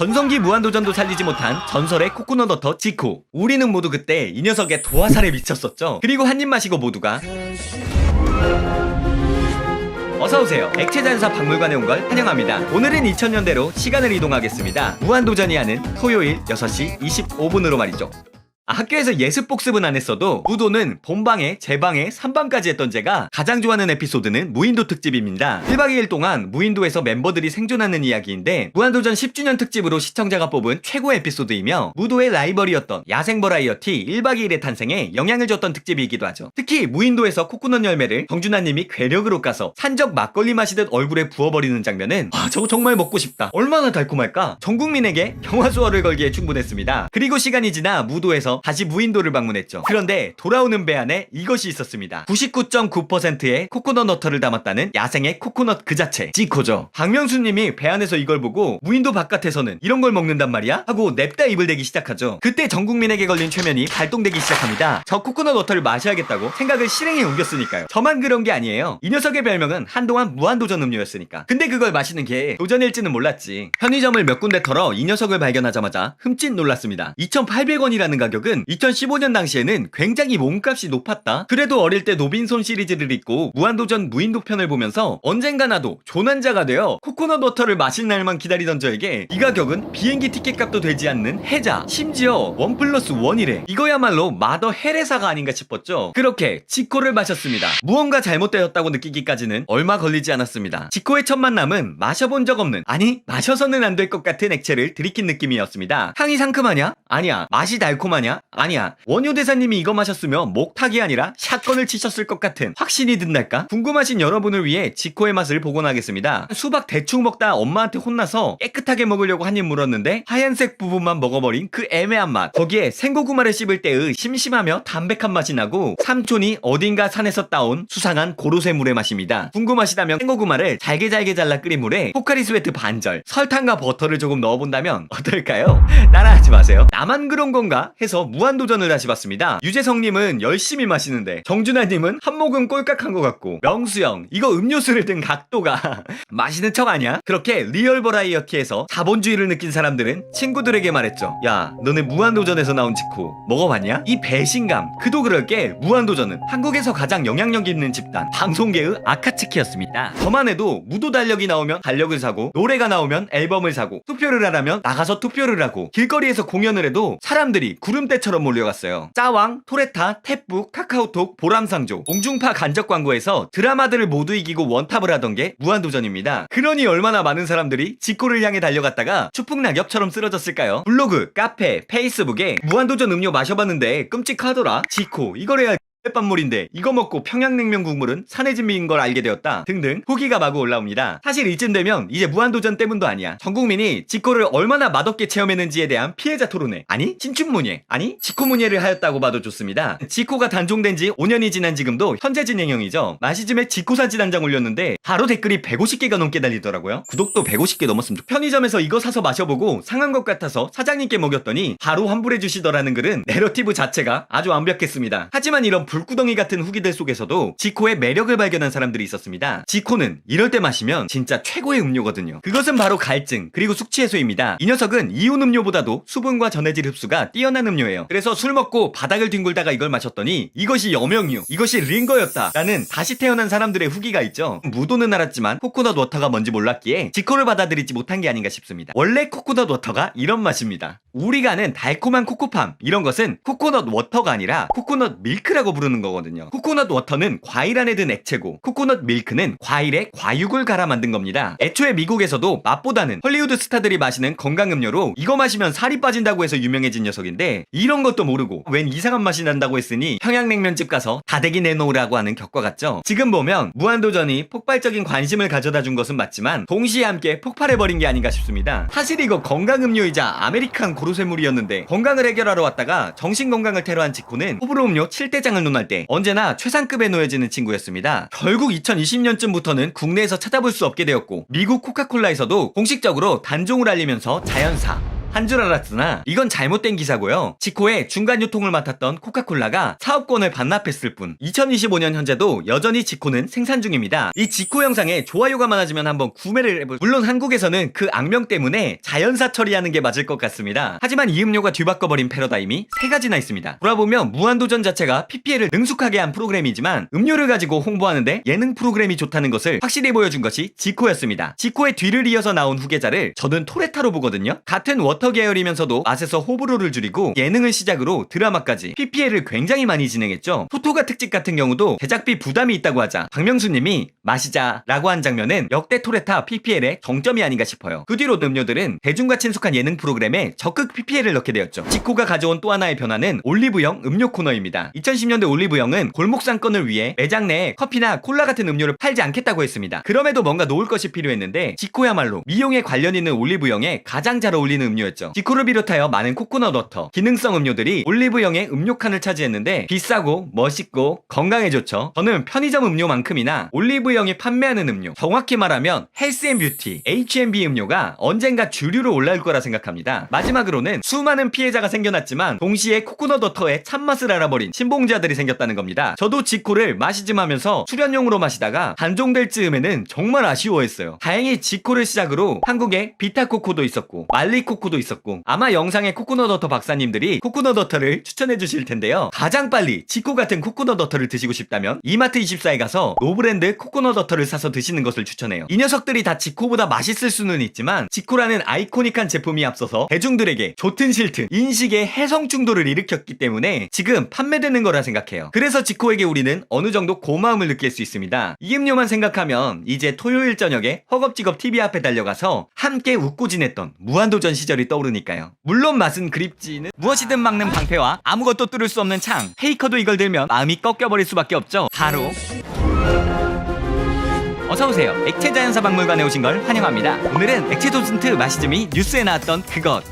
전성기 무한도전도 살리지 못한 전설의 코코넛 워터 지코. 우리는 모두 그때 이 녀석의 도화살에 미쳤었죠. 그리고 한 입 마시고 모두가 어서오세요. 액체잔사 박물관에 온 걸 환영합니다. 오늘은 2000년대로 시간을 이동하겠습니다. 무한도전이 하는 토요일 6시 25분으로 말이죠. 학교에서 예습 복습은 안 했어도 무도는 본방에, 제방에, 3방까지 했던 제가 가장 좋아하는 에피소드는 무인도 특집입니다. 1박 2일 동안 무인도에서 멤버들이 생존하는 이야기인데 무한도전 10주년 특집으로 시청자가 뽑은 최고의 에피소드이며 무도의 라이벌이었던 야생 버라이어티 1박 2일의 탄생에 영향을 줬던 특집이기도 하죠. 특히 무인도에서 코코넛 열매를 정준하님이 괴력으로 까서 산적 막걸리 마시듯 얼굴에 부어버리는 장면은 저거 정말 먹고 싶다. 얼마나 달콤할까? 전 국민에게 경화수어를 걸기에 충분했습니다. 그리고 시간이 지나 무도에서 다시 무인도를 방문했죠. 그런데 돌아오는 배 안에 이것이 있었습니다. 99.9%의 코코넛 워터를 담았다는 야생의 코코넛 그 자체, 지코죠. 박명수님이 배 안에서 이걸 보고 무인도 바깥에서는 이런 걸 먹는단 말이야? 하고 냅다 입을 대기 시작하죠. 그때 전 국민에게 걸린 최면이 발동되기 시작합니다. 저 코코넛 워터를 마셔야겠다고 생각을 실행에 옮겼으니까요. 저만 그런 게 아니에요. 이 녀석의 별명은 한동안 무한도전 음료였으니까. 근데 그걸 마시는 게 도전일지는 몰랐지. 편의점을 몇 군데 털어 이 녀석을 발견하자마자 흠칫 놀랐습니다. 2,800원이라는 가격은 2015년 당시에는 굉장히 몸값이 높았다. 그래도 어릴 때 노빈손 시리즈를 읽고 무한도전 무인도 편을 보면서 언젠가 나도 조난자가 되어 코코넛 워터를 마실 날만 기다리던 저에게 이 가격은 비행기 티켓 값도 되지 않는 해자, 심지어 1+1이래. 이거야말로 마더 헤레사가 아닌가 싶었죠. 그렇게 지코를 마셨습니다. 무언가 잘못되었다고 느끼기까지는 얼마 걸리지 않았습니다. 지코의 첫 만남은 마셔본 적 없는, 아니 마셔서는 안 될 것 같은 액체를 들이킨 느낌이었습니다. 향이 상큼하냐? 아니야. 맛이 달콤하냐? 아니야. 원효 대사님이 이거 마셨으면 목탁이 아니라 샷건을 치셨을 것 같은 확신이 든달까? 궁금하신 여러분을 위해 지코의 맛을 복원하겠습니다. 수박 대충 먹다 엄마한테 혼나서 깨끗하게 먹으려고 한 입 물었는데 하얀색 부분만 먹어버린 그 애매한 맛. 거기에 생고구마를 씹을 때의 심심하며 담백한 맛이 나고 삼촌이 어딘가 산에서 따온 수상한 고로쇠물의 맛입니다. 궁금하시다면 생고구마를 잘게 잘라 끓인 물에 포카리 스웨트 반절, 설탕과 버터를 조금 넣어본다면 어떨까요? 따라하지 마세요. 나만 그런 건가? 해서 무한도전을 다시 봤습니다. 유재성님은 열심히 마시는데 정준하님은 한 모금 꼴깍한 것 같고 명수형 이거 음료수를 든 각도가 마시는 척 아니야? 그렇게 리얼 버라이어티에서 자본주의를 느낀 사람들은 친구들에게 말했죠. 야 너네 무한도전에서 나온 지코 먹어봤냐? 이 배신감 그도 그럴 게 무한도전은 한국에서 가장 영향력 있는 집단 방송계의 아카츠키였습니다. 저만 해도 무도 달력이 나오면 달력을 사고 노래가 나오면 앨범을 사고 투표를 하라면 나가서 투표를 하고 길거리에서 공연을 해도 사람들이 구름대처럼 몰려갔어요. 짜왕, 토레타, 탭북, 카카오톡, 보람상조, 공중파 간접 광고에서 드라마들을 모두 이기고 원탑을 하던 게 무한도전입니다. 그러니 얼마나 많은 사람들이 지코를 향해 달려갔다가 추풍낙엽처럼 쓰러졌을까요? 블로그, 카페, 페이스북에 무한도전 음료 마셔봤는데 끔찍하더라. 지코 이거래야 햇반물인데 이거 먹고 평양냉면 국물은 산해진미인 걸 알게 되었다 등등 후기가 마구 올라옵니다. 사실 이쯤 되면 이제 무한도전 때문도 아니야. 전 국민이 지코를 얼마나 맛없게 체험했는지에 대한 피해자 토론회, 아니 친춘문예, 아니 지코문예를 하였다고 봐도 좋습니다. 지코가 단종된 지 5년이 지난 지금도 현재 진행형이죠. 마시즘에 지코사진 한 장 올렸는데 바로 댓글이 150개가 넘게 달리더라고요. 구독도 150개 넘었으면 좋겠다. 편의점에서 이거 사서 마셔보고 상한 것 같아서 사장님께 먹였더니 바로 환불해 주시더라는 글은 내러티브 자체가 아주 완벽했습니다. 하지만 이런 불구덩이 같은 후기들 속에서도 지코의 매력을 발견한 사람들이 있었습니다. 지코는 이럴 때 마시면 진짜 최고의 음료거든요. 그것은 바로 갈증 그리고 숙취 해소입니다. 이 녀석은 이온 음료보다도 수분과 전해질 흡수가 뛰어난 음료예요. 그래서 술 먹고 바닥을 뒹굴다가 이걸 마셨더니 이것이 여명류, 이것이 링거였다 라는 다시 태어난 사람들의 후기가 있죠. 무도는 알았지만 코코넛 워터가 뭔지 몰랐기에 지코를 받아들이지 못한 게 아닌가 싶습니다. 원래 코코넛 워터가 이런 맛입니다. 우리가 아는 달콤한 코코팜 이런 것은 코코넛 워터가 아니라 코코넛 밀크라고 부르는 거거든요. 코코넛 워터는 과일 안에 든 액체고 코코넛 밀크는 과일에 과육을 갈아 만든 겁니다. 애초에 미국에서도 맛보다는 헐리우드 스타들이 마시는 건강음료로 이거 마시면 살이 빠진다고 해서 유명해진 녀석인데 이런 것도 모르고 웬 이상한 맛이 난다고 했으니 평양냉면집 가서 다대기 내놓으라고 하는 격과 같죠. 지금 보면 무한도전이 폭발적인 관심을 가져다 준 것은 맞지만 동시에 함께 폭발해버린 게 아닌가 싶습니다. 사실 이거 건강음료이자 아메리칸 고로쇠물이었는데 건강을 해결하러 왔다가 정신건강을 테러한 지코는 호불호 음료 7대장을 논할 때 언제나 최상급에 놓여지는 친구였습니다. 결국 2020년쯤부터는 국내에서 찾아볼 수 없게 되었고 미국 코카콜라에서도 공식적으로 단종을 알리면서 자연사 한 줄 알았으나 이건 잘못된 기사고요. 지코의 중간 유통을 맡았던 코카콜라가 사업권을 반납했을 뿐 2025년 현재도 여전히 지코는 생산 중입니다. 이 지코 영상에 좋아요가 많아지면 한번 구매를 해볼. 물론 한국에서는 그 악명 때문에 자연사 처리하는 게 맞을 것 같습니다. 하지만 이 음료가 뒤바꿔버린 패러다임이 3가지나 있습니다. 돌아보면 무한도전 자체가 PPL을 능숙하게 한 프로그램이지만 음료를 가지고 홍보하는데 예능 프로그램이 좋다는 것을 확실히 보여준 것이 지코였습니다. 지코의 뒤를 이어서 나온 후계자를 저는 토레타로 보거든요. 같은 워터 계열이면서도 맛에서 호불호를 줄이고 예능을 시작으로 드라마까지 PPL을 굉장히 많이 진행했죠. 토토가 특집 같은 경우도 제작비 부담이 있다고 하자 박명수님이 마시자 라고 한 장면은 역대 토레타 PPL의 정점이 아닌가 싶어요. 그 뒤로 음료들은 대중과 친숙한 예능 프로그램에 적극 PPL을 넣게 되었죠. 지코가 가져온 또 하나의 변화는 올리브영 음료 코너입니다. 2010년대 올리브영은 골목 상권을 위해 매장 내에 커피나 콜라 같은 음료를 팔지 않겠다고 했습니다. 그럼에도 뭔가 놓을 것이 필요했는데 지코야말로 미용에 관련 있는 올리브영에 가장 잘 어울리는 음료였죠. 지코를 비롯하여 많은 코코넛 워터, 기능성 음료들이 올리브영의 음료칸을 차지했는데 비싸고 멋있고 건강에 좋죠. 저는 편의점 음료만큼이나 올리브영이 판매하는 음료, 정확히 말하면 헬스앤뷰티, H&B 음료가 언젠가 주류로 올라올 거라 생각합니다. 마지막으로는 수많은 피해자가 생겨났지만 동시에 코코넛 워터의 참맛을 알아버린 신봉자들이 생겼다는 겁니다. 저도 지코를 마시즘 하면서 출연용으로 마시다가 단종될 즈음에는 정말 아쉬워했어요. 다행히 지코를 시작으로 한국에 비타코코도 있었고 말리코코도 있었고 아마 영상에 코코넛 워터 박사님들이 코코넛 워터를 추천해 주실 텐데요. 가장 빨리 지코 같은 코코넛 워터를 드시고 싶다면 이마트24에 가서 노브랜드 코코넛 워터를 사서 드시는 것을 추천해요. 이 녀석들이 다 지코보다 맛있을 수는 있지만 지코라는 아이코닉한 제품이 앞서서 대중들에게 좋든 싫든 인식의 해성 충돌을 일으켰기 때문에 지금 판매되는 거라 생각해요. 그래서 지코에게 우리는 어느 정도 고마움을 느낄 수 있습니다. 이 음료만 생각하면 이제 토요일 저녁에 허겁지겁 TV 앞에 달려가서 함께 웃고 지냈던 무한도전 시절이 떠오르니까요. 물론 맛은 그립지는 무엇이든 막는 방패와 아무것도 뚫을 수 없는 창, 페이커도 이걸 들면 마음이 꺾여버릴 수밖에 없죠. 바로 어서오세요. 액체자연사 박물관에 오신 걸 환영합니다. 오늘은 액체도슨트 마시즘이 뉴스에 나왔던 그것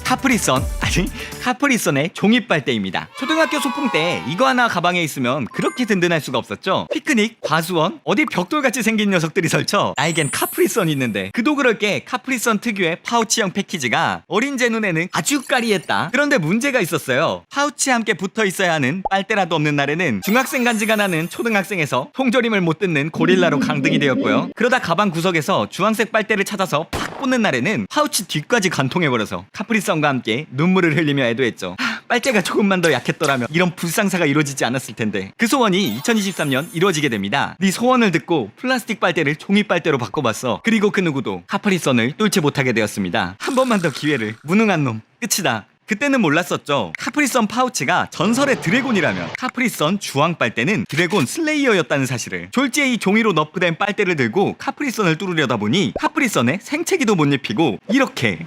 카프리선의 종이빨대입니다. 초등학교 소풍 때 이거 하나 가방에 있으면 그렇게 든든할 수가 없었죠. 피크닉, 과수원, 어디 벽돌같이 생긴 녀석들이 설쳐 나에겐 카프리선이 있는데 그도 그럴 게 카프리선 특유의 파우치형 패키지가 어린 제 눈에는 아주 까리했다. 그런데 문제가 있었어요. 파우치에 함께 붙어 있어야 하는 빨대라도 없는 날에는 중학생 간지가 나는 초등학생에서 통조림을 못 듣는 고릴라로 강등이 되었고요. 그러다 가방 구석에서 주황색 빨대를 찾아서 팍 꽂는 날에는 파우치 뒤까지 관통해버려서 카프리선과 함께 눈물을 흘리며 애도했죠. 빨대가 조금만 더 약했더라면 이런 불상사가 이루어지지 않았을 텐데. 그 소원이 2023년 이루어지게 됩니다. 네 소원을 듣고 플라스틱 빨대를 종이 빨대로 바꿔봤어. 그리고 그 누구도 카프리선을 뚫지 못하게 되었습니다. 한 번만 더 기회를. 무능한 놈. 끝이다. 그때는 몰랐었죠. 카프리선 파우치가 전설의 드래곤이라면 카프리선 주황 빨대는 드래곤 슬레이어였다는 사실을. 졸지에 이 종이로 너프된 빨대를 들고 카프리선을 뚫으려다 보니 카프리선에 생채기도 못 입히고 이렇게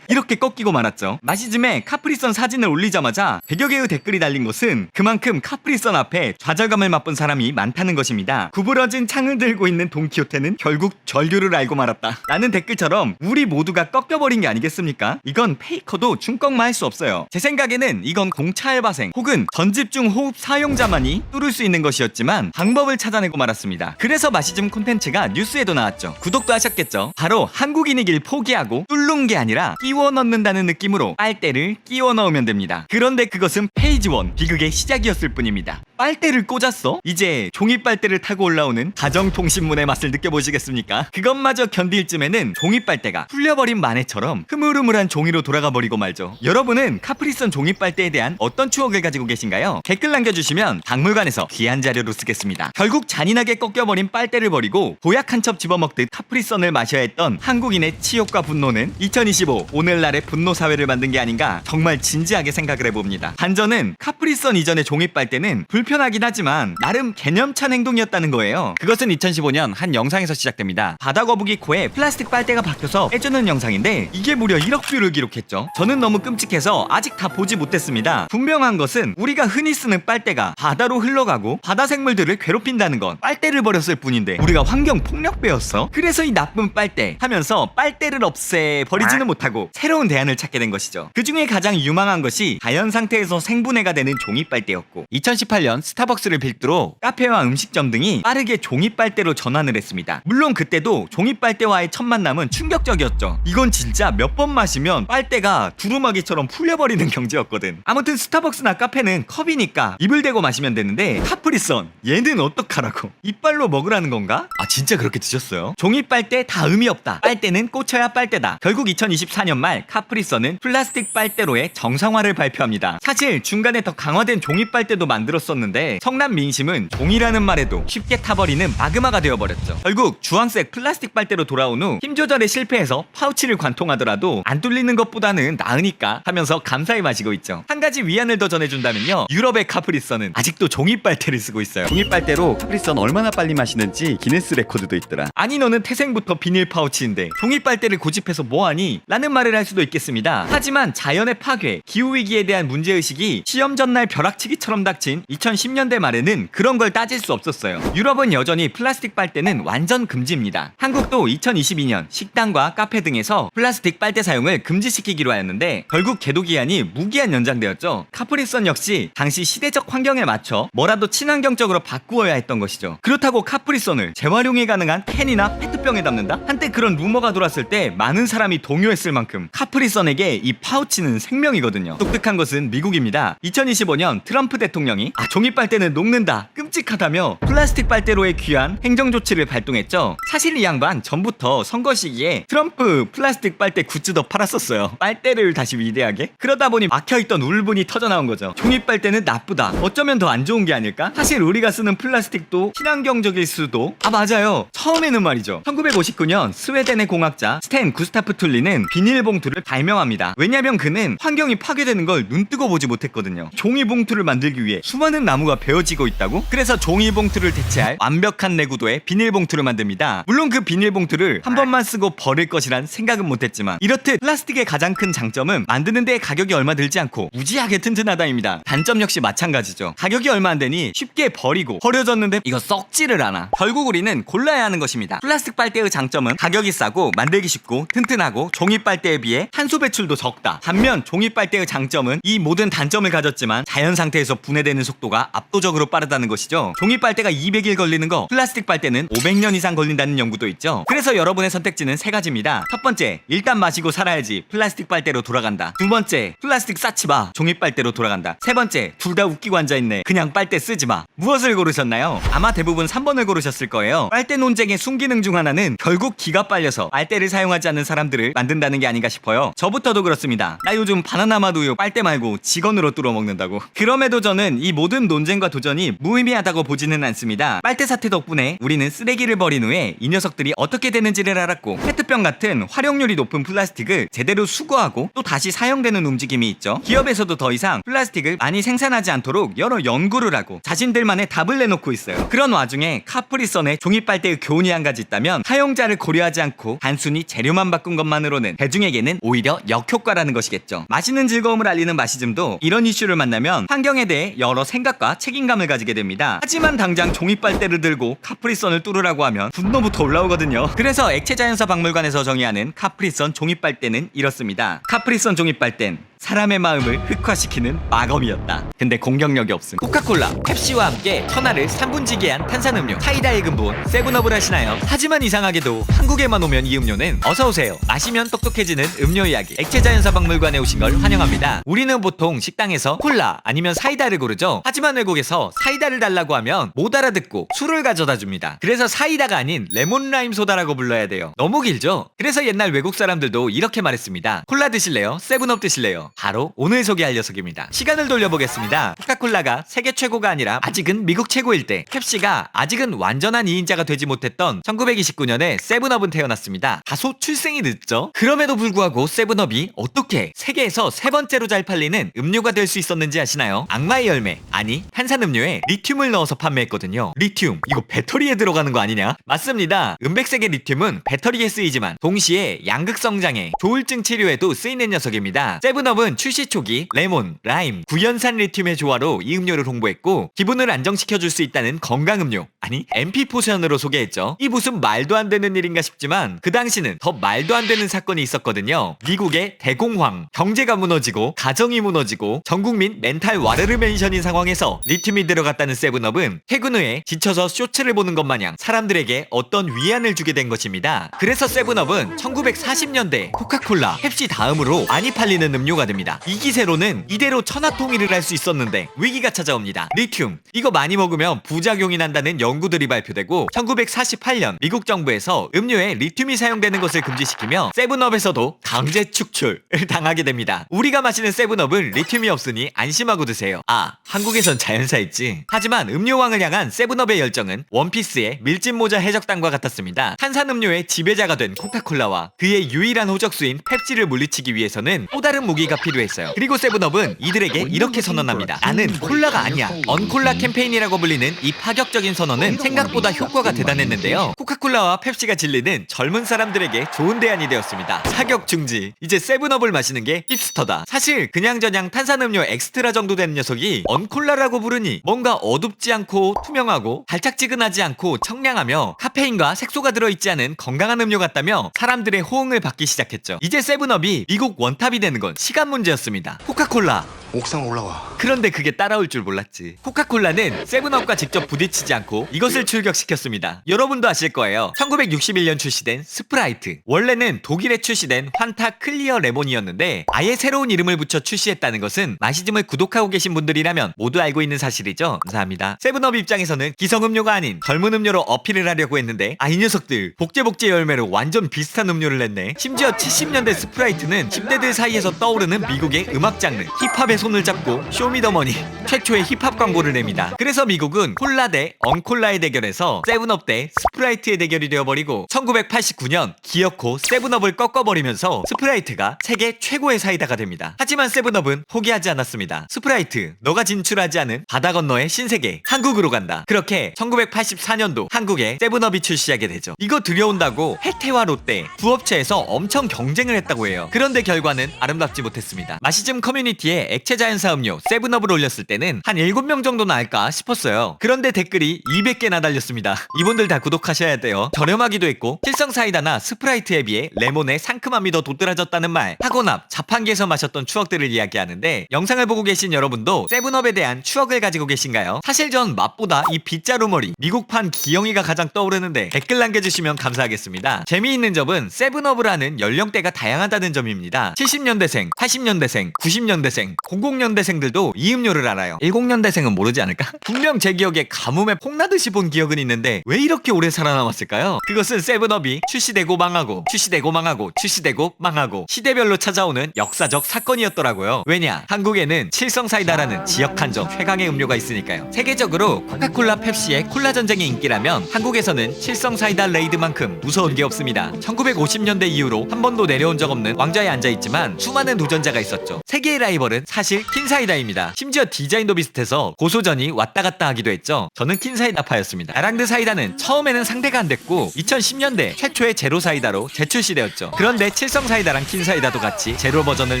꺾이고 말았죠. 마시즘에 카프리선 사진을 올리자마자 100여 개의 댓글이 달린 것은 그만큼 카프리선 앞에 좌절감을 맛본 사람이 많다는 것입니다. 구부러진 창을 들고 있는 돈키호테는 결국 절규를 알고 말았다 라는 댓글처럼 우리 모두가 꺾여버린 게 아니겠습니까? 이건 페이커도 중꺾마 할 수 없어요. 제 생각에는 이건 공차 알바생 혹은 전집중 호흡 사용자만이 뚫을 수 있는 것이었지만 방법을 찾아내고 말았습니다. 그래서 마시즘 콘텐츠가 뉴스에도 나왔죠. 구독도 하셨겠죠? 바로 한국인이길 포기하고 뚫는 게 아니라 끼워 넣는다는 느낌으로 빨대를 끼워 넣으면 됩니다. 그런데 그것은 페이지 1 비극의 시작이었을 뿐입니다. 빨대를 꽂았어? 이제 종이 빨대를 타고 올라오는 가정통신문의 맛을 느껴보시겠습니까? 그것마저 견딜 쯤에는 종이 빨대가 풀려버린 마네처럼 흐물흐물한 종이로 돌아가 버리고 말죠. 여러분은 카프리선 종이 빨대에 대한 어떤 추억을 가지고 계신가요? 댓글 남겨주시면 박물관에서 귀한 자료로 쓰겠습니다. 결국 잔인하게 꺾여버린 빨대를 버리고 보약 한 첩 집어먹듯 카프리선을 마셔야 했던 한국인의 치욕과 분노는 2025 오늘날의 분노 사회를 만든 게 아닌가 정말 진지하게 생각을 해봅니다. 반전은 카프리선 이전의 종이 빨대는 불편하긴 하지만 나름 개념찬 행동이었다는 거예요. 그것은 2015년 한 영상에서 시작됩니다. 바다거북이 코에 플라스틱 빨대가 박혀서 빼주는 영상인데 이게 무려 1억 뷰를 기록했죠. 저는 너무 끔찍해서 아직 아직 다 보지 못했습니다. 분명한 것은 우리가 흔히 쓰는 빨대가 바다로 흘러가고 바다 생물들을 괴롭힌다는 건 빨대를 버렸을 뿐인데 우리가 환경 폭력 배웠어? 그래서 이 나쁜 빨대 하면서 빨대를 없애 버리지는 못하고 새로운 대안을 찾게 된 것이죠. 그 중에 가장 유망한 것이 자연 상태에서 생분해가 되는 종이 빨대였고 2018년 스타벅스를 필두로 카페와 음식점 등이 빠르게 종이 빨대로 전환을 했습니다. 물론 그때도 종이 빨대와의 첫 만남은 충격적이었죠. 이건 진짜 몇 번 마시면 빨대가 두루마기처럼 풀려버리는 경지였거든. 아무튼 스타벅스나 카페는 컵이니까 입을 대고 마시면 되는데 카프리선 얘는 어떡하라고? 이빨로 먹으라는 건가? 아 진짜 그렇게 드셨어요? 종이 빨대 다 의미 없다. 빨대는 꽂혀야 빨대다. 결국 2024년 말 카프리선은 플라스틱 빨대로의 정상화를 발표합니다. 사실 중간에 더 강화된 종이 빨대도 만들었었는데 성남 민심은 종이라는 말에도 쉽게 타버리는 마그마가 되어버렸죠. 결국 주황색 플라스틱 빨대로 돌아온 후 힘 조절에 실패해서 파우치를 관통하더라도 안 뚫리는 것보다는 나으니까 하면서 감사히 마시고 있죠. 한 가지 위안을 더 전해준다면요, 유럽의 카프리선은 아직도 종이 빨대를 쓰고 있어요. 종이 빨대로 카프리선 얼마나 빨리 마시는지 기네스 레코드도 있더라. 아니 너는 태생부터 비닐 파우치인데 종이 빨대를 고집해서 뭐하니? 라는 말을 할 수도 있겠습니다. 하지만 자연의 파괴, 기후위기에 대한 문제의식이 시험 전날 벼락치기처럼 닥친 2010년대 말에는 그런 걸 따질 수 없었어요. 유럽은 여전히 플라스틱 빨대는 완전 금지입니다. 한국도 2022년 식당과 카페 등에서 플라스틱 빨대 사용을 금지시키기로 하였는데 결국 계도기한이 무기한 연장되었죠. 카프리선 역시 당시 시대적 환경에 맞춰 뭐라도 친환경적으로 바꾸어야 했던 것이죠. 그렇다고 카프리선을 재활용이 가능한 캔이나 페트병에 담는다? 한때 그런 루머가 돌았을 때 많은 사람이 동요했을 만큼 카프리선에게 이 파우치는 생명이거든요. 독특한 것은 미국입니다. 2025년 트럼프 대통령이 종이 빨대는 녹는다, 끔찍하다며 플라스틱 빨대로의 귀한 행정조치를 발동했죠. 사실 이 양반 전부터 선거 시기에 트럼프 플라스틱 빨대 굿즈도 팔았었어요. 빨대를 다시 위대하게? 그러다 보니 막혀있던 울분이 터져나온 거죠. 종이 빨대는 나쁘다, 어쩌면 더 안 좋은 게 아닐까? 사실 우리가 쓰는 플라스틱도 친환경적일 수도. 맞아요, 처음에는 말이죠. 1959년 스웨덴의 공학자 스탠 구스타프 툴리는 비닐봉투를 발명합니다. 왜냐면 그는 환경이 파괴되는 걸 눈뜨고 보지 못했거든요. 종이봉투를 만들기 위해 수많은 나무가 베어지고 있다고? 그래서 종이봉투를 대체할 완벽한 내구도의 비닐봉투를 만듭니다. 물론 그 비닐봉투를 한 번만 쓰고 버릴 것이란 생각은 못했지만, 이렇듯 플라스틱의 가장 큰 장점은 만드는 데 가격이 얼마 들지 않고 무지하게 튼튼하다입니다. 단점 역시 마찬가지죠. 가격이 얼마 안 되니 쉽게 버리고, 버려졌는데 이거 썩지를 않아. 결국 우리는 골라야 하는 것입니다. 플라스틱 빨대의 장점은 가격이 싸고 만들기 쉽고 튼튼하고 종이 빨대에 비해 탄소 배출도 적다. 반면 종이 빨대의 장점은 이 모든 단점을 가졌지만 자연 상태에서 분해되는 속도가 압도적으로 빠르다는 것이죠. 종이 빨대가 200일 걸리는 거, 플라스틱 빨대는 500년 이상 걸린다는 연구도 있죠. 그래서 여러분의 선택지는 세 가지입니다. 첫 번째, 일단 마시고 살아야지, 플라스틱 빨대로 돌아간다. 두 번째, 플라스틱 쌓지 마, 종이 빨대로 돌아간다. 세 번째, 둘 다 웃기고 앉아있네, 그냥 빨대 쓰지 마. 무엇을 고르셨나요? 아마 대부분 3번을 고르셨을 거예요. 빨대 논쟁의 순기능 중 하나는 결국 기가 빨려서 빨대를 사용하지 않는 사람들을 만든다는 게 아닌가 싶어요. 저부터도 그렇습니다. 나 요즘 바나나 맛 우유 빨대 말고 직원으로 뚫어 먹는다고. 그럼에도 저는 이 모든 논쟁과 도전이 무의미하다고 보지는 않습니다. 빨대 사태 덕분에 우리는 쓰레기를 버린 후에 이 녀석들이 어떻게 되는지를 알았고, 페트병 같은 활용률이 높은 플라스틱을 제대로 수거하고 또 다시 사용되는 움직임이 있죠. 기업에서도 더 이상 플라스틱을 많이 생산하지 않도록 여러 연구를 하고 자신들만의 답을 내놓고 있어요. 그런 와중에 카프리선에 종이 빨대의 교훈이 한 가지 있다면, 사용자를 고려하지 않고 단순히 재료만 바꾼 것만으로는 대중에게는 오히려 역효과라는 것이겠죠. 마시는 즐거움을 알리는 마시즘도 이런 이슈를 만나면 환경에 대해 여러 생각과 책임감을 가지게 됩니다. 하지만 당장 종이 빨대를 들고 카프리선을 뚫으라고 하면 분노부터 올라오거든요. 그래서 액체자연사 박물관에서 정의하는 카프리선 종이 빨대는 이렇습니다. 카프리선 종이 빨대는 사람의 마음을 흑화시키는 마검이었다. 근데 공격력이 없음. 코카콜라, 펩시와 함께 천하를 3분지게 한 탄산음료 사이다의 근본 세븐업을 하시나요? 하지만 이상하게도 한국에만 오면 이 음료는 어서오세요, 마시면 똑똑해지는 음료 이야기, 액체자연사 박물관에 오신 걸 환영합니다. 우리는 보통 식당에서 콜라 아니면 사이다를 고르죠. 하지만 외국에서 사이다를 달라고 하면 못 알아듣고 술을 가져다 줍니다. 그래서 사이다가 아닌 레몬라임 소다라고 불러야 돼요. 너무 길죠? 그래서 옛날 외국 사람들도 이렇게 말했습니다. 콜라 드실래요? 세븐업 드실래요? 바로 오늘 소개할 녀석입니다. 시간을 돌려보겠습니다. 코카콜라가 세계 최고가 아니라 아직은 미국 최고일 때, 펩시가 아직은 완전한 2인자가 되지 못했던 1929년에 세븐업은 태어났습니다. 다소 출생이 늦죠? 그럼에도 불구하고 세븐업이 어떻게 세계에서 세 번째로 잘 팔리는 음료가 될 수 있었는지 아시나요? 악마의 열매, 아니 탄산음료에 리튬을 넣어서 판매했거든요. 리튬, 이거 배터리에 들어가는 거 아니냐? 맞습니다. 은백색의 리튬은 배터리에 쓰이지만 동시에 양극성장애, 조울증 치료에도 쓰이는 녀석입니다. 세븐업 세븐업은 출시 초기 레몬, 라임, 구연산 리튬의 조화로 이 음료를 홍보했고 기분을 안정시켜줄 수 있다는 건강음료, 아니 MP 포션으로 소개했죠. 이 무슨 말도 안 되는 일인가 싶지만 그 당시는 더 말도 안 되는 사건이 있었거든요. 미국의 대공황, 경제가 무너지고 가정이 무너지고 전국민 멘탈 와르르 멘션인 상황에서 리튬이 들어갔다는 세븐업은 퇴근 후에 지쳐서 쇼츠를 보는 것 마냥 사람들에게 어떤 위안을 주게 된 것입니다. 그래서 세븐업은 1940년대 코카콜라, 펩시 다음으로 많이 팔리는 음료가 됩니다. 이 기세로는 이대로 천하통일을 할 수 있었는데 위기가 찾아옵니다. 리튬, 이거 많이 먹으면 부작용이 난다는 연구들이 발표되고 1948년 미국 정부에서 음료에 리튬이 사용되는 것을 금지시키며 세븐업에서도 강제 축출을 당하게 됩니다. 우리가 마시는 세븐업은 리튬이 없으니 안심하고 드세요. 아, 한국에선 자연사 있지. 하지만 음료왕을 향한 세븐업의 열정은 원피스의 밀짚모자 해적단과 같았습니다. 탄산음료의 지배자가 된 코카콜라와 그의 유일한 호적수인 펩시를 물리치기 위해서는 또 다른 무기가 필요했어요. 그리고 세븐업은 이들에게 이렇게 선언합니다. 나는 콜라가 아니야. 언콜라 캠페인이라고 불리는 이 파격적인 선언은 생각보다 효과가 대단했는데요. 코카콜라와 펩시가 질리는 젊은 사람들에게 좋은 대안이 되었습니다. 사격 중지. 이제 세븐업을 마시는 게 힙스터다. 사실 그냥저냥 탄산음료 엑스트라 정도 되는 녀석이 언콜라라고 부르니 뭔가 어둡지 않고 투명하고 달짝지근하지 않고 청량하며 카페인과 색소가 들어있지 않은 건강한 음료 같다며 사람들의 호응을 받기 시작했죠. 이제 세븐업이 미국 원탑이 되는 건 시간 문제였습니다. 코카콜라, 옥상 올라와. 그런데 그게 따라올 줄 몰랐지. 코카콜라는 세븐업과 직접 부딪히지 않고 이것을 출격시켰습니다. 여러분도 아실 거예요. 1961년 출시된 스프라이트. 원래는 독일에 출시된 환타 클리어 레몬이었는데 아예 새로운 이름을 붙여 출시했다는 것은 마시즘을 구독하고 계신 분들이라면 모두 알고 있는 사실이죠. 감사합니다. 세븐업 입장에서는 기성음료가 아닌 젊은 음료로 어필을 하려고 했는데 이 녀석들 복제복제 열매로 완전 비슷한 음료를 냈네. 심지어 70년대 스프라이트는 10대들 사이에서 떠오르는 미국의 음악 장르 힙합의 손을 잡고 쇼미더머니 최초의 힙합 광고를 냅니다. 그래서 미국은 콜라 대 언콜라의 대결에서 세븐업 대 스프라이트의 대결이 되어버리고 1989년 기어코 세븐업을 꺾어버리면서 스프라이트가 세계 최고의 사이다가 됩니다. 하지만 세븐업은 포기하지 않았습니다. 스프라이트, 너가 진출하지 않은 바다 건너의 신세계 한국으로 간다. 그렇게 1984년도 한국에 세븐업이 출시하게 되죠. 이거 들여온다고 혜태와 롯데 두 업체에서 엄청 경쟁을 했다고 해요. 그런데 결과는 아름답지 못했습니다. 마시즘 커뮤니티에 액체 자연사 음료 세븐업을 올렸을 때는 한 7명 정도는 알까 싶었어요. 그런데 댓글이 200개나 달렸습니다. 이분들 다 구독하셔야 돼요. 저렴하기도 했고 칠성 사이다나 스프라이트에 비해 레몬의 상큼함이 더 도드라졌다는 말, 학원 앞 자판기에서 마셨던 추억들을 이야기하는데 영상을 보고 계신 여러분도 세븐업에 대한 추억을 가지고 계신가요? 사실 전 맛보다 이 빗자루 머리 미국판 기영이가 가장 떠오르는데 댓글 남겨주시면 감사하겠습니다. 재미있는 점은 세븐업을 하는 연령대가 다양하다는 점입니다. 70년대생, 80년대생, 90년대생, 00년대생들도 이 음료를 알아요. 10년대생은 모르지 않을까? 분명 제 기억에 가뭄에 폭나듯이 본 기억은 있는데 왜 이렇게 오래 살아남았을까요? 그것은 세븐업이 출시되고 망하고 출시되고 망하고 출시되고 망하고 시대별로 찾아오는 역사적 사건이었더라고요. 왜냐? 한국에는 칠성사이다라는 지역 한정 최강의 음료가 있으니까요. 세계적으로 코카콜라 펩시의 콜라 전쟁의 인기라면 한국에서는 칠성사이다 레이드만큼 무서운 게 없습니다. 1950년대 이후로 한 번도 내려온 적 없는 왕좌에 앉아있지만 수많은 도전자가 있었죠. 세계의 라이벌은 사실 킨사이다입니다. 심지어 디자인도 비슷해서 고소전이 왔다 갔다 하기도 했죠. 저는 킨사이다파였습니다. 아랑드 사이다는 처음에는 상대가 안 됐고 2010년대 최초의 제로 사이다로 재출시되었죠. 그런데 칠성 사이다랑 킨사이다도 같이 제로 버전을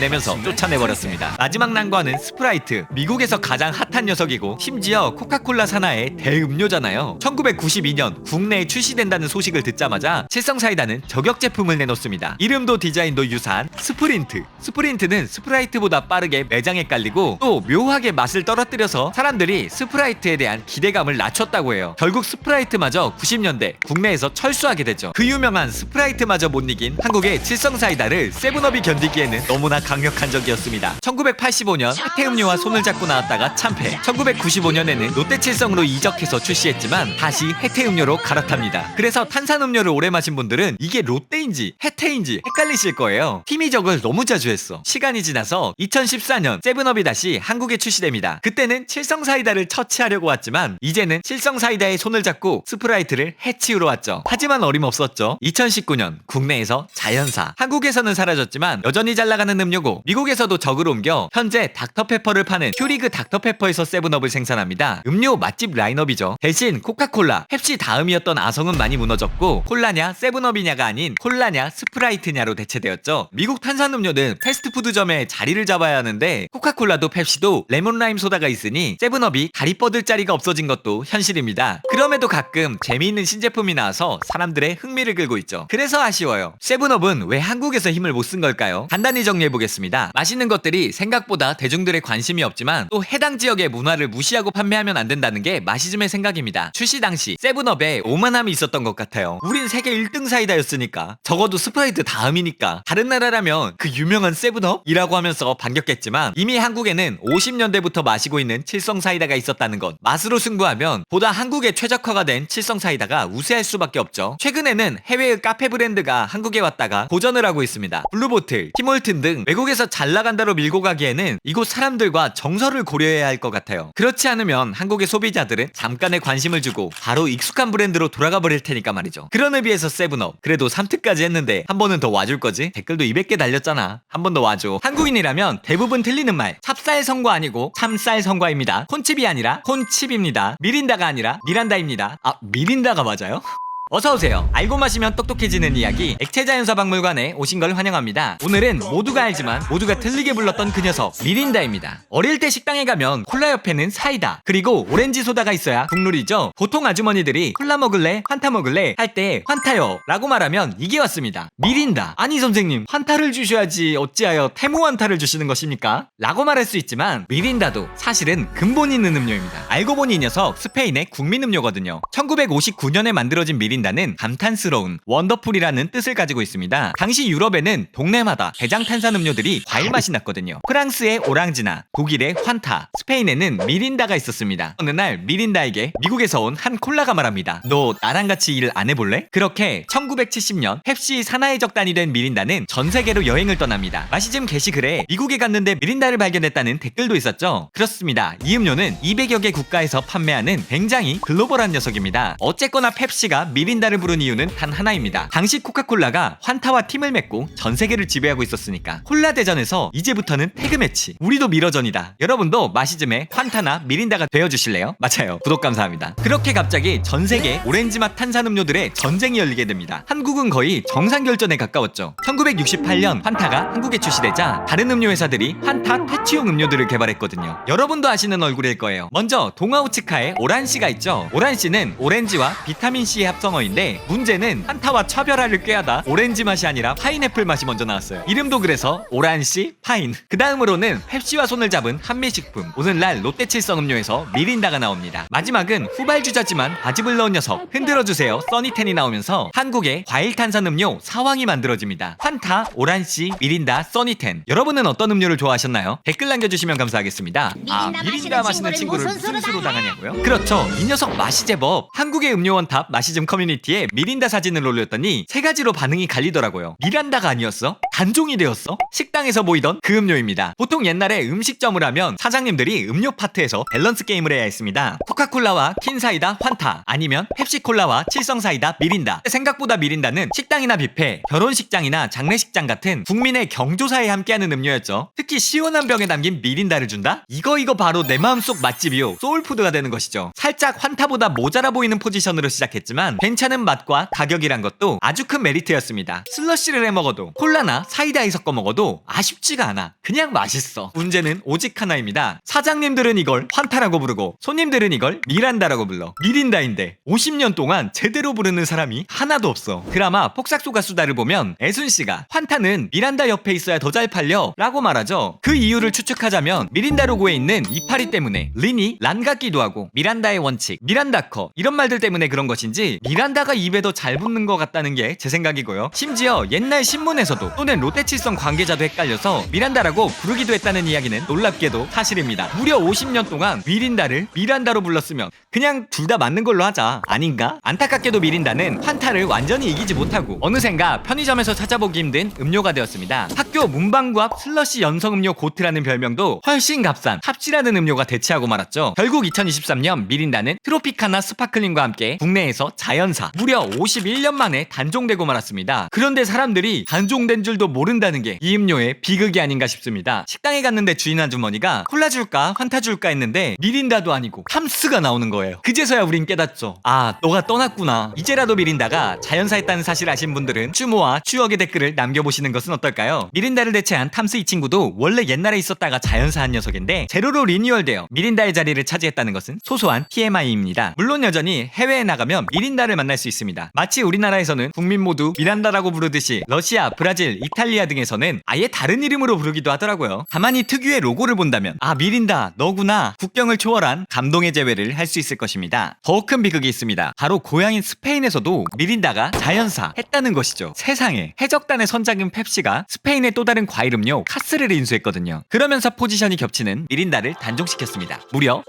내면서 쫓아내버렸습니다. 마지막 난관은 스프라이트. 미국에서 가장 핫한 녀석이고 심지어 코카콜라 산하의 대음료잖아요. 1992년 국내에 출시된다는 소식을 듣자마자 칠성 사이다는 저격 제품을 내놓습니다. 이름도 디자인도 유사한 스프린트. 스프린트는 스프라이트보다 빠르게 매장에 깔리고 또 묘하게 맛을 떨어뜨려서 사람들이 스프라이트에 대한 기대감을 낮췄다고 해요. 결국 스프라이트마저 90년대 국내에서 철수하게 되죠. 그 유명한 스프라이트마저 못 이긴 한국의 칠성 사이다를 세븐업이 견디기에는 너무나 강력한 적이었습니다. 1985년 혜태음료와 손을 잡고 나왔다가 참패. 1995년에는 롯데칠성으로 이적해서 출시했지만 다시 혜태음료로 갈아탑니다. 그래서 탄산음료를 오래 마신 분들은 이게 롯데인지 혜태인지 헷갈리실 거예요. 팀이 적을 너무 자주 했어. 시간이 지나서 2014년 세븐업이 다시 한국에 출시됩니다. 그때는 칠성사이다를 처치하려고 왔지만 이제는 칠성사이다의 손을 잡고 스프라이트를 해치우러 왔죠. 하지만 어림없었죠. 2019년 국내에서 자연사, 한국에서는 사라졌지만 여전히 잘 나가는 음료고 미국에서도 적으로 옮겨 현재 닥터페퍼를 파는 큐리그 닥터페퍼에서 세븐업을 생산합니다. 음료 맛집 라인업이죠. 대신 코카콜라, 펩시 다음이었던 아성은 많이 무너졌고 콜라냐 세븐업이냐가 아닌 콜라냐 스프라이트냐로 대체되었죠. 미국 탄산음료는 패스트푸드점에 자리를 잡아야 하는데 코카콜라도 펩시도 레몬라임 소다가 있으니 세븐업이 다리 뻗을 자리가 없어진 것도 현실입니다. 그럼에도 가끔 재미있는 신제품이 나와서 사람들의 흥미를 끌고 있죠. 그래서 아쉬워요. 세븐업은 왜 한국에서 힘을 못 쓴 걸까요? 간단히 정리해보겠습니다. 맛있는 것들이 생각보다 대중들의 관심이 없지만 또 해당 지역의 문화를 무시하고 판매하면 안 된다는 게 마시즘의 생각입니다. 출시 당시 세븐업에 오만함이 있었던 것 같아요. 우린 세계 1등 사이다였으니까, 적어도 스프라이트 다음이니까 다른 나라라면 그 유명한 세븐업이라고 하면서 반겼겠지만 이미 한국에는 50년대부터 마시고 있는 칠성 사이다가 있었다는 것, 맛으로 승부하면 보다 한국에 최적화가 된 칠성 사이다가 우세할 수밖에 없죠. 최근에는 해외의 카페 브랜드가 한국에 왔다가 도전을 하고 있습니다. 블루보틀, 티몰튼 등 외국에서 잘 나간다로 밀고 가기에는 이곳 사람들과 정서를 고려해야 할 것 같아요. 그렇지 않으면 한국의 소비자들은 잠깐의 관심을 주고 바로 익숙한 브랜드로 돌아가 버릴 테니까 말이죠. 그런 의미에서 세븐업, 그래도 3특까지 했는데 한 번은 더 와줄 거지? 댓글도 200개 달렸잖아. 한 번 더 와줘. 한국인이라면 대부분 틀리는 말, 찹쌀 성과 아니고 참쌀 성과입니다. 콘칩이 아니라 콘칩입니다. 미린다가 아니라 미란다입니다. 아, 미린다가 맞아요? 어서오세요. 알고 마시면 똑똑해지는 이야기 액체자연사 박물관에 오신 걸 환영합니다. 오늘은 모두가 알지만 모두가 틀리게 불렀던 그 녀석 미린다입니다. 어릴 때 식당에 가면 콜라 옆에는 사이다 그리고 오렌지 소다가 있어야 국룰이죠. 보통 아주머니들이 콜라 먹을래? 환타 먹을래? 할 때 환타요 라고 말하면 이게 왔습니다. 미린다. 아니 선생님, 환타를 주셔야지 어찌하여 테무 환타를 주시는 것입니까? 라고 말할 수 있지만 미린다도 사실은 근본 있는 음료입니다. 알고 보니 이 녀석 스페인의 국민 음료거든요. 1959년에 만들어진 미린다는 감탄스러운 원더풀이라는 뜻을 가지고 있습니다. 당시 유럽에는 동네마다 대장 탄산음료들이 과일 맛이 났거든요. 프랑스의 오랑지나 독일의 환타, 스페인에는 미린다가 있었습니다. 어느 날 미린다에게 미국에서 온 한 콜라가 말합니다. 너 나랑 같이 일 안 해볼래? 그렇게 1970년 펩시 산하의 적단이 된 미린다는 전 세계로 여행을 떠납니다. 마시즘 게시글에 미국에 갔는데 미린다를 발견했다는 댓글도 있었죠. 그렇습니다. 이 음료는 200여 개 국가에서 판매하는 굉장히 글로벌한 녀석입니다. 어쨌거나 펩시가 미린다를 부른 이유는 단 하나입니다. 당시 코카콜라가 환타와 팀을 맺고 전 세계를 지배하고 있었으니까. 콜라 대전에서 이제부터는 태그 매치, 우리도 미러전이다. 여러분도 마시즘에 환타나 미린다가 되어주실래요? 맞아요. 구독 감사합니다. 그렇게 갑자기 전 세계 오렌지 맛 탄산음료들의 전쟁이 열리게 됩니다. 한국은 거의 정상결전에 가까웠죠. 1968년 환타가 한국에 출시되자 다른 음료 회사들이 환타 퇴치용 음료들을 개발했거든요. 여러분도 아시는 얼굴일 거예요. 먼저 동아오츠카의 오란씨가 있죠. 오란씨는 오렌지와 비타민C의 합성어인데 문제는 환타와 차별화를 꾀하다 오렌지 맛이 아니라 파인애플 맛이 먼저 나왔어요. 이름도 그래서 오란씨 파인. 그 다음으로는 펩시와 손을 잡은 한미식품, 오늘날 롯데칠성 음료에서 미린다가 나옵니다. 마지막은 후발주자지만 바집을 넣은 녀석 흔들어주세요 써니텐이 나오면서 한국의 과일 탄산음료 사왕이 만들어집니다. 환타, 오란씨, 미린다, 써니텐. 여러분은 어떤 음료를 좋아하셨나요? 댓글 남겨주시면 감사하겠습니다. 아, 미린다 마시는 친구를 무슨 수로 당하냐고요? 그렇죠. 이 녀석 맛이 제법. 한국의 음료원탑 마시즘 커뮤니티에 미린다 사진을 올렸더니 세 가지로 반응이 갈리더라고요. 미란다가 아니었어? 단종이 되었어? 식당에서 보이던 그 음료입니다. 보통 옛날에 음식점을 하면 사장님들이 음료 파트에서 밸런스 게임을 해야 했습니다. 코카콜라와 킨사이다 환타, 아니면 펩시콜라와 칠성사이다 미린다. 생각보다 미린다는 식당이나 뷔페, 결혼식장이나 장례식장 같은 국민의 경조사에 함께하는 음료였죠. 특히 시원한 병에 담긴 미린다를 준다? 이거 바로 내 마음속 맛집이요, 소울푸드가 되는 것이죠. 살짝 환타보다 모자라 보이는 포지션으로 시작했지만 괜찮은 맛과 가격이란 것도 아주 큰 메리트였습니다. 슬러시를 해 먹어도 콜라나 사이다에 섞어 먹어도 아쉽지가 않아. 그냥 맛있어. 문제는 오직 하나입니다. 사장님들은 이걸 환타라고 부르고 손님들은 이걸 미란다라고 불러. 미린다인데 50년 동안 제대로 부르는 사람이 하나도 없어. 드라마 폭삭소가 수다를 보면 애순씨가 환타는 미란다 옆에 있어야 더 잘 팔려 라고 말하죠. 그 이유를 추측하자면 미린다 로고에 있는 이파리 때문에 린이 란 같기도 하고, 미란다의 원칙, 미란다커 이런 말들 때문에 그런 것인지 미란다가 입에 더 잘 붙는 것 같다는 게 제 생각이고요. 심지어 옛날 신문에서도 또는 심지어는 롯데칠성 관계자도 헷갈려서 미란다라고 부르기도 했다는 이야기는 놀랍게도 사실입니다. 무려 50년 동안 미린다를 미란다로 불렀으면 그냥 둘 다 맞는 걸로 하자 아닌가? 안타깝게도 미린다는 환타를 완전히 이기지 못하고 어느샌가 편의점에서 찾아보기 힘든 음료가 되었습니다. 학교 문방구 앞 슬러시 연성음료 고트라는 별명도 훨씬 값싼 탑시라는 음료가 대체하고 말았죠. 결국 2023년 미린다는 트로피카나 스파클링과 함께 국내에서 자연사 무려 51년 만에 단종되고 말았습니다. 그런데 사람들이 단종된 줄도 모른다는 게 이 음료의 비극이 아닌가 싶습니다. 식당에 갔는데 주인 아주머니가 콜라 줄까 환타 줄까 했는데 미린다도 아니고 함스가 나오는 거예요. 그제서야 우린 깨닫죠. 아, 너가 떠났구나. 이제라도 미린다가 자연사했다는 사실 아신 분들은 추모와 추억의 댓글을 남겨보시는 것은 어떨까요? 미린다를 대체한 탐스 이 친구도 원래 옛날에 있었다가 자연사한 녀석인데 제로로 리뉴얼되어 미린다의 자리를 차지했다는 것은 소소한 TMI입니다. 물론 여전히 해외에 나가면 미린다를 만날 수 있습니다. 마치 우리나라에서는 국민 모두 미란다라고 부르듯이 러시아, 브라질, 이탈리아 등에서는 아예 다른 이름으로 부르기도 하더라고요. 가만히 특유의 로고를 본다면 아, 미린다 너구나 국경을 초월한 감동의 재회를 할 수 있을 것입니다. 더 큰 비극이 있습니다. 바로 고향인 스페인에서도 미린다가 자연사 했다는 것이죠. 세상에. 해적단의 선장인 펩시가 스페인의 또 다른 과일 음료 카스를 인수했거든요. 그러면서 포지션이 겹치는 미린다를 단종시켰습니다. 무려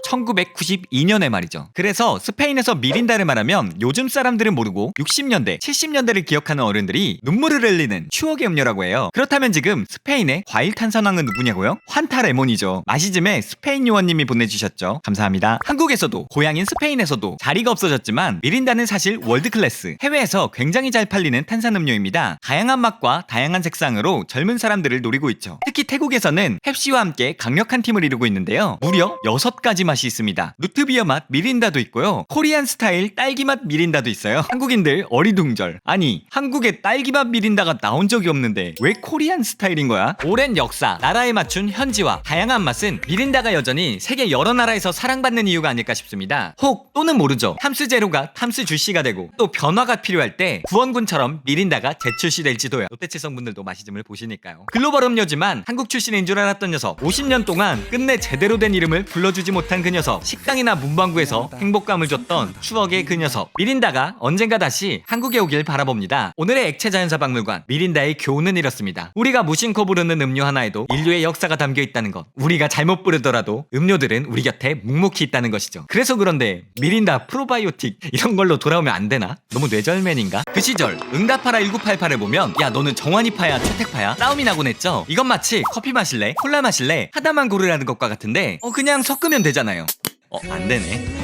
1992년에 말이죠. 그래서 스페인에서 미린다를 말하면 요즘 사람들은 모르고 60년대, 70년대를 기억하는 어른들이 눈물을 흘리는 추억의 음료라고 해요. 그렇다면 지금 스페인의 과일 탄산왕은 누구냐고요? 환타 레몬이죠. 마시즘에 스페인 요원님이 보내주셨죠. 감사합니다. 한국에서도 고향인 스페인에서도 자리가 없어졌지만 미린다는 사실 월드클래스, 해외에서 굉장히 잘 팔리는 탄산음료입니다. 다양한 맛과 다양한 색상으로 젊은 사람들을 노리고 있죠. 특히 태국에서는 펩시와 함께 강력한 팀을 이루고 있는데요. 무려 6가지 맛이 있습니다. 루트비어 맛 미린다도 있고요. 코리안 스타일 딸기 맛 미린다도 있어요. 한국인들 어리둥절. 아니, 한국에 딸기 맛 미린다가 나온 적이 없는데 왜 코리안 스타일인 거야? 오랜 역사, 나라에 맞춘 현지화, 다양한 맛은 미린다가 여전히 세계 여러 나라에서 사랑받는 이유가 아닐까 싶습니다. 혹 또는 모르죠. 탐스 제로가 탐스 주시가 되고 또 변화가 필요할 때 구원군처럼 미린다가 재출시될지도요. 롯데칠성 분들도 마시즘을 보시니까요. 글로벌 음료지만 한국 출신인 줄 알았던 녀석, 50년 동안 끝내 제대로 된 이름을 불러주지 못한 그 녀석, 식당이나 문방구에서 행복감을 줬던 추억의 그 녀석, 미린다가 언젠가 다시 한국에 오길 바라봅니다. 오늘의 액체자연사 박물관 미린다의 교훈은 이렇습니다. 우리가 무심코 부르는 음료 하나에도 인류의 역사가 담겨 있다는 것, 우리가 잘못 부르더라도 음료들은 우리 곁에 묵묵히 있다는 것이죠. 그래서 그런데 미린다 프로바이오틱 이런 걸로 돌아오면 안 되나? 너무 뇌절맨인가? 그 시절 응답하라 1988을 보면 야, 너는 정환이파야 최택파야 싸움이 나곤 했죠. 이건 마치 커피 마실래? 콜라 마실래? 하나만 고르라는 것과 같은데 그냥 섞으면 되잖아요. 안 되네.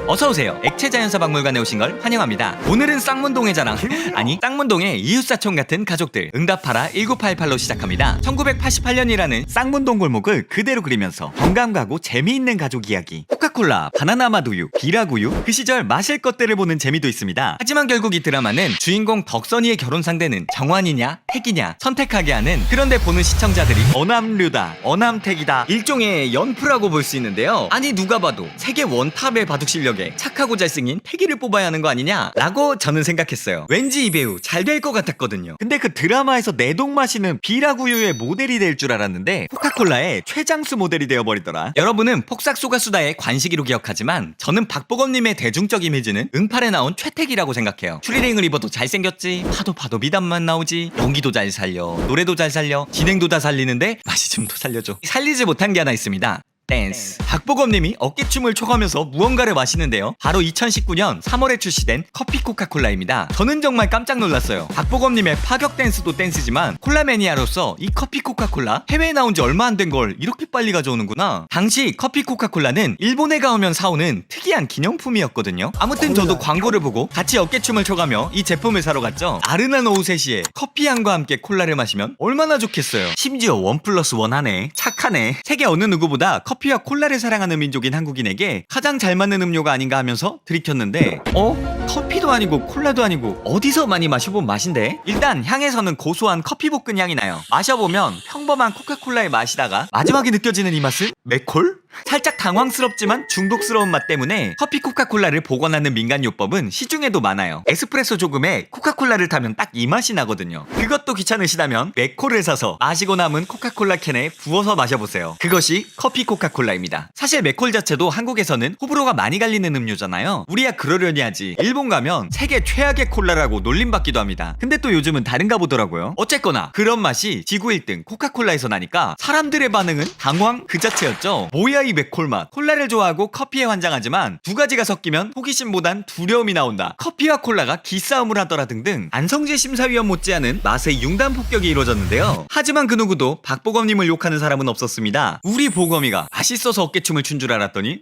어서오세요. 액체자연사 박물관에 오신 걸 환영합니다. 오늘은 쌍문동의 자랑 아니 쌍문동의 이웃사촌 같은 가족들 응답하라 1988로 시작합니다. 1988년이라는 쌍문동 골목을 그대로 그리면서 건강가고 재미있는 가족 이야기, 코카콜라, 바나나 맛우유, 비라구유, 그 시절 마실 것들을 보는 재미도 있습니다. 하지만 결국 이 드라마는 주인공 덕선이의 결혼 상대는 정환이냐 택이냐 선택하게 하는, 그런데 보는 시청자들이 어남류다 어남택이다 일종의 연프라고 볼 수 있는데요. 아니 누가 봐도 세계 원탑의 바둑 실력 착하고 잘생긴 태기를 뽑아야 하는 거 아니냐 라고 저는 생각했어요. 왠지 이 배우 잘 될 것 같았거든요. 근데 그 드라마에서 내동 마시는 비라구유의 모델이 될 줄 알았는데 코카콜라의 최장수 모델이 되어버리더라. 여러분은 폭삭소가수다의 관식이로 기억하지만 저는 박보검님의 대중적 이미지는 응팔에 나온 최택이라고 생각해요. 추리링을 입어도 잘생겼지, 파도 미담만 나오지, 연기도 잘 살려, 노래도 잘 살려, 진행도 다 살리는데 마시즘도 살려줘. 살리지 못한 게 하나 있습니다. 댄스. 박보검님이 어깨춤을 춰가면서 무언가를 마시는데요. 바로 2019년 3월에 출시된 커피 코카콜라입니다. 저는 정말 깜짝 놀랐어요. 박보검님의 파격 댄스도 댄스지만 콜라 매니아로서 이 커피 코카콜라 해외에 나온 지 얼마 안 된 걸 이렇게 빨리 가져오는구나. 당시 커피 코카콜라는 일본에 가오면 사오는 특이한 기념품이었거든요. 아무튼 저도 광고를 보고 같이 어깨춤을 춰가며 이 제품을 사러 갔죠. 아른한 오후 3시에 커피 향과 함께 콜라를 마시면 얼마나 좋겠어요. 심지어 1+1 하네. 착하네. 세계 어느 누구보다 커피와 콜라를 사랑하는 민족인 한국인에게 가장 잘 맞는 음료가 아닌가 하면서 들이켰는데 커피도 아니고 콜라도 아니고 어디서 많이 마셔본 맛인데? 일단 향에서는 고소한 커피 볶은 향이 나요. 마셔보면 평범한 코카콜라의 맛이다가 마지막에 느껴지는 이 맛은 맥콜? 살짝 당황스럽지만 중독스러운 맛 때문에 커피 코카콜라를 복원하는 민간요법은 시중에도 많아요. 에스프레소 조금에 코카콜라를 타면 딱 이 맛이 나거든요. 그것도 귀찮으시다면 맥콜을 사서 마시고 남은 코카콜라 캔에 부어서 마셔보세요. 그것이 커피 코카콜라입니다. 사실 맥콜 자체도 한국에서는 호불호가 많이 갈리는 음료잖아요. 우리야 그러려니 하지 일본 가면 세계 최악의 콜라라고 놀림받기도 합니다. 근데 또 요즘은 다른가 보더라고요. 어쨌거나 그런 맛이 지구 1등 코카콜라에서 나니까 사람들의 반응은 당황 그 자체였죠. 뭐야 이 맥콜 맛. 콜라를 좋아하고 커피에 환장하지만 두 가지가 섞이면 호기심보단 두려움이 나온다. 커피와 콜라가 기싸움을 하더라 등등 안성재 심사위원 못지않은 맛의 융단 폭격이 이루어졌는데요. 하지만 그 누구도 박보검님을 욕하는 사람은 없었습니다. 우리 보검이가 맛있어서 어깨춤을 춘 줄 알았더니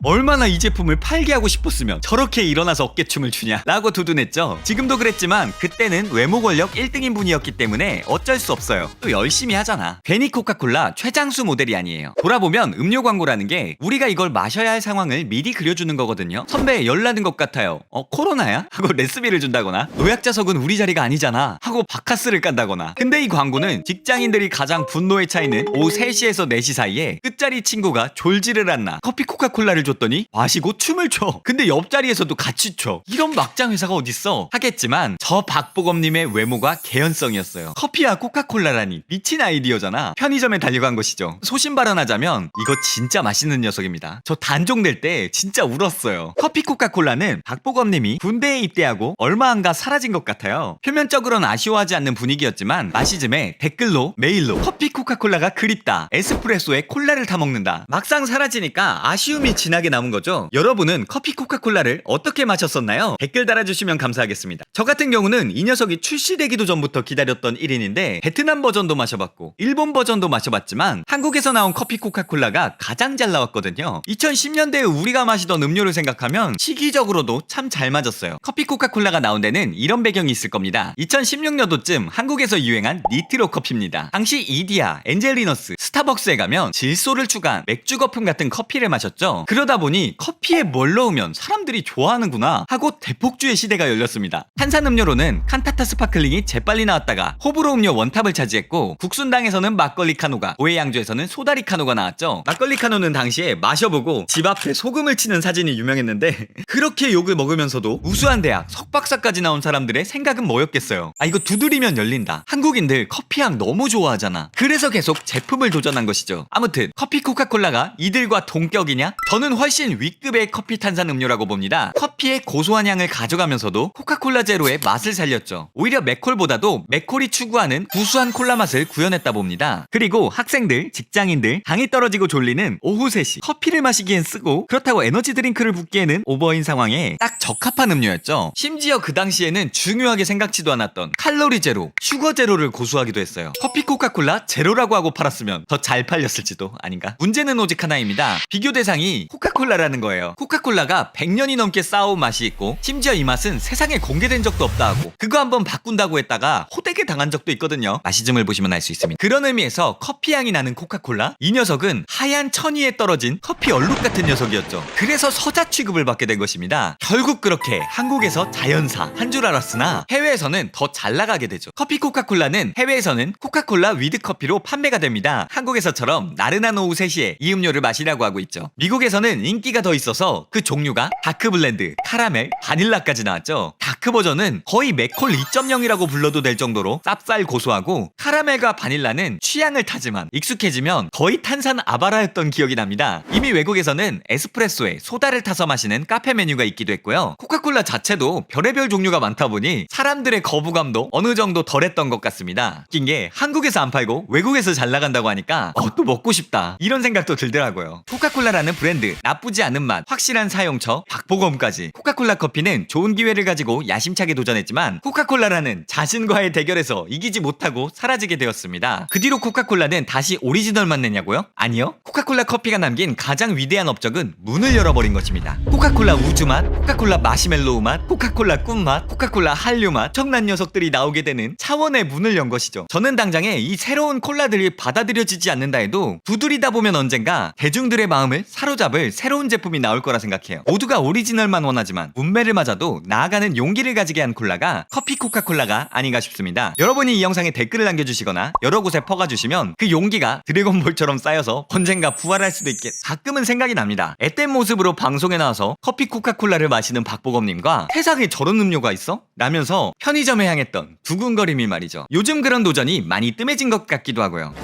얼마나 이 제품을 팔게 하고 싶었으면 저렇게 일어나서 어깨춤을 추냐 라고 두둔했죠. 지금도 그랬지만 그때는 외모 권력 1등인 분이었기 때문에 어쩔 수 없어요. 또 열심히 하잖아. 괜히 코카콜라 최장수 모델이 아니에요. 돌아보면 음료 광고라는 게 우리가 이걸 마셔야 할 상황을 미리 그려주는 거거든요. 선배 열나는 것 같아요. 코로나야? 하고 레스비를 준다거나 노약자석은 우리 자리가 아니잖아 하고 바카스를 깐다거나. 근데 이 광고는 직장인들이 가장 분노에 차이는 오후 3시에서 4시 사이에 끝자리 친구가 졸지를 않나 커피 코카콜라를 줬더니 마시고 춤을 춰. 근데 옆자리에서도 같이 춰. 이런 막장 회사가 어딨어 하겠지만 저 박보검님의 외모가 개연성이었어요. 커피와 코카콜라라니 미친 아이디어잖아. 편의점에 달려간 것이죠. 소신 발언하자면 이거 진짜 맛있는 녀석입니다. 저 단종될 때 진짜 울었어요. 커피 코카콜라는 박보검님이 군대에 입대하고 얼마 안 가 사라진 것 같아요. 표면적으로는 아쉬워하지 않는 분위기였지만 마시즘에 댓글로 메일로 커피 코카콜라가 그립다. 에스프레소에 콜라를 타먹는다. 막상 사라지니까 아쉬움이 진하게 남은 거죠. 여러분은 커피 코카콜라를 어떻게 마셨었나요? 댓글 달아주시면 감사하겠습니다. 저 같은 경우는 이 녀석이 출시되기도 전부터 기다렸던 1인인데 베트남 버전도 마셔봤고 일본 버전도 마셔봤지만 한국에서 나온 커피 코카콜라가 가장 잘 나왔거든요. 2010년대에 우리가 마시던 음료를 생각하면 시기적으로도 참 잘 맞았어요. 커피 코카콜라가 나온 데는 이런 배경이 있을 겁니다. 2016년도쯤 한국에서 유행한 니트로 커피입니다. 당시 이디야, 엔젤리너스, 스타벅스에 가면 질소를 추가한 맥주 거품 같은 커피를 마셨죠. 그러다 보니 커피에 뭘 넣으면 사람들이 좋아하는구나 하고 대폭주의 시대가 열렸습니다. 탄산음료로는 칸타타 스파클링이 재빨리 나왔다가 호불호 음료 원탑을 차지했고 국순당에서는 막걸리 카노가, 오해양주에서는 소다리 카노가 나왔죠. 막걸리 카노는 당시에 마셔보고 집 앞에 소금을 치는 사진이 유명했는데 그렇게 욕을 먹으면서도 우수한 대학 석박사까지 나온 사람들의 생각은 뭐였겠어요. 이거 두드리면 열린다. 한국인들 커피향 너무 좋아하잖아. 그래서 계속 제품을 도전한 것이죠. 아무튼 커피 코카콜라가 이들과 동격이냐? 저는 훨씬 윗급의 커피 탄산 음료라고 봅니다. 커피의 고소한 향을 가져가면서도 코카콜라 제로의 맛을 살렸죠. 오히려 맥콜보다도 맥콜이 추구하는 구수한 콜라 맛을 구현했다 봅니다. 그리고 학생들, 직장인들, 당이 떨어지고 졸리는 오후 3시 커피를 마시기엔 쓰고 그렇다고 에너지 드링크를 붓기에는 오버인 상황에 딱 적합한 음료였죠. 심지어 그 당시에는 중요하게 생각지도 않았던 칼로리 제로, 슈거 제로를 고수하기도 했어요. 커피 코카콜라 제로라고 하고 팔았으면 더 잘 팔렸을지도 아닌가? 문제는 오직 하나입니다. 비교 대상이 코카콜라라는 거예요. 코카콜라가 100년이 넘게 쌓아온 맛이 있고 심지어 이 맛은 세상에 공개된 적도 없다 하고 그거 한번 바꾼다고 했다가 호되게 당한 적도 있거든요. 마시즘을 보시면 알 수 있습니다. 그런 의미에서 커피향이 나는 코카콜라? 이 녀석은 하얀 천위에 떨어진 커피 얼룩 같은 녀석이었죠. 그래서 서자 취급을 받게 된 것입니다. 결국 그렇게 한국에서 자연사 한 줄 알았으나 해외에서는 더 잘 나가게 되죠. 커피 코카콜라는 해외에서는 코카콜라 위드 커피로 판매가 됩니다. 한국에서처럼 나른한 오후 3시에 이 음료를 마시라고 하고 있죠. 미국에서는 인기가 더 있어서 그 종류가 다크 블렌드, 카라멜, 바닐라까지 나왔죠. 다크 버전은 거의 맥콜 2.0이라고 불러도 될 정도로 쌉쌀 고소하고 카라멜과 바닐라는 취향을 타지만 익숙해지면 거의 탄산 아바라였던 기억이 납니다. 이미 외국에서는 에스프레소에 소다를 타서 마시는 카페 메뉴가 있기도 했고요. 코카콜라 자체도 별의별 종류가 많다 보니 사람들의 거부감도 어느 정도 덜했던 것 같습니다. 웃긴 게 한국에서 안 팔고 외국에서 잘 나간다고 하니까 또 먹고 싶다 이런 생각도 들더라고요. 코카콜라라는 브랜드, 나쁘지 않은 맛, 확실한 사용처, 박보검까지. 코카콜라 커피는 좋은 기회를 가지고 야심차게 도전했지만 코카콜라라는 자신과의 대결에서 이기지 못하고 사라지게 되었습니다. 그 뒤로 코카콜라는 다시 오리지널만 내냐고요? 아니요. 코카콜라 커피가 남긴 가장 위대한 업적은 문을 열어버린 것입니다. 코카콜라 우주맛, 코카콜라 마시멜로우 맛, 코카콜라 꿀맛, 코카콜라 한류맛, 청난 녀석들이 나오게 되는 차원의 문을 연 것이죠. 저는 당장에 이 새로운 콜라들이 받아들여지지 않는다 해도 두드리다 보면 언젠가 대중들의 마음을 사로잡을 새로운 제품이 나올 거라 생각해요. 모두가 오리지널만 원하지만 문매를 맞아도 나아가는 용기를 가지게 한 콜라가 커피 코카콜라가 아닌가 싶습니다. 여러분이 이 영상에 댓글을 남겨주시거나 여러 곳에 퍼가주시면 그 용기가 드래곤볼처럼 쌓여서 언젠가 부활할 수도 있겠. 가끔은 생각이 납니다. 앳된 모습으로 방송에 나와서 커피 코카콜라를 마시는 박보검님과 세상에 저런 음료가 있어? 라면서 편의점에 향했던 두근거림이 말이죠. 요즘 그런 도전이 많이 뜸해진 것 같기도 하고요.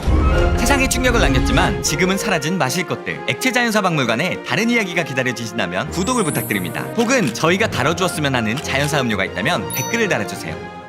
세상에 충격을 남겼지만 지금은 사라진 마실 것들, 액체자연사박물관에 다른 이야기가 기다려지신다면 구독을 부탁드립니다. 혹은 저희가 다뤄주었으면 하는 자연사 음료가 있다면 댓글을 달아주세요.